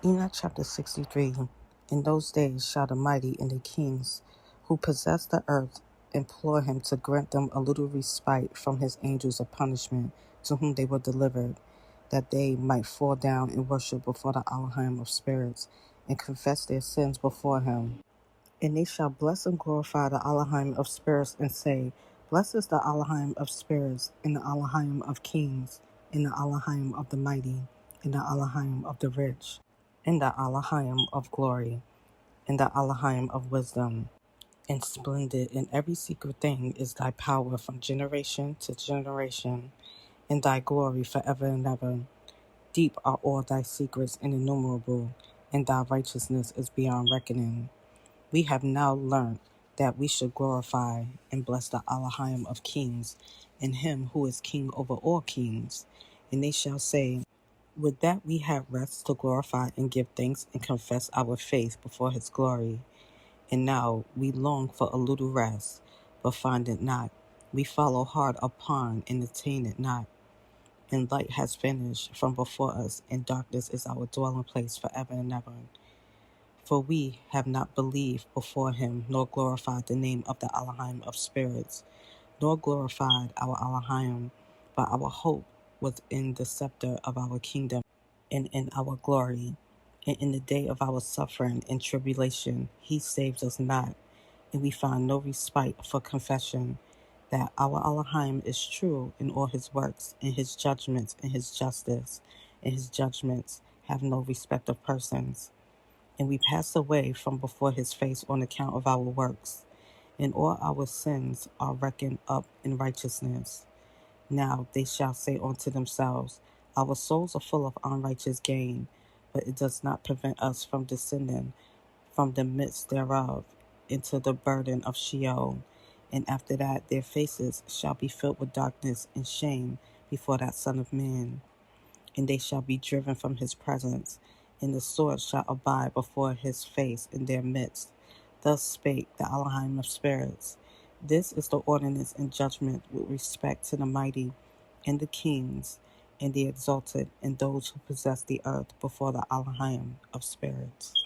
Enoch Chapter 63. In those days shall the mighty and the kings who possess the earth implore him to grant them a little respite from his angels of punishment to whom they were delivered, that they might fall down and worship before the Elohim of spirits, and confess their sins before him. And they shall bless and glorify the Elohim of spirits, and say, Blessed is the Elohim of spirits, and the Elohim of kings, and the Elohim of the mighty, and the Elohim of the rich, and the Elohim of glory, and the Elohim of wisdom. And splendid in every secret thing is thy power from generation to generation, and thy glory forever and ever. Deep are all thy secrets and innumerable, and thy righteousness is beyond reckoning. We have now learnt that we should glorify and bless the Elohim of kings, and him who is king over all kings. And they shall say, Would that we had rest to glorify and give thanks and confess our faith before his glory. And now we long for a little rest, but find it not. We follow hard upon and attain it not. And light has vanished from before us, and darkness is our dwelling place forever and ever. For we have not believed before him, nor glorified the name of the Elohim of spirits, nor glorified our Elohim, but our hope was in the scepter of our kingdom, and in our glory. And in the day of our suffering and tribulation, he saves us not, and we find no respite for confession, that our Elohim is true in all his works, and his judgments, and his justice, and his judgments have no respect of persons. And we pass away from before his face on account of our works, and all our sins are reckoned up in righteousness. Now they shall say unto themselves, Our souls are full of unrighteous gain, but it does not prevent us from descending from the midst thereof into the burden of Sheol. And after that their faces shall be filled with darkness and shame before that Son of Man. And they shall be driven from his presence, and the sword shall abide before his face in their midst. Thus spake the Elohim of spirits. This is the ordinance and judgment with respect to the mighty, and the kings, and the exalted, and those who possess the earth before the Elohim of spirits.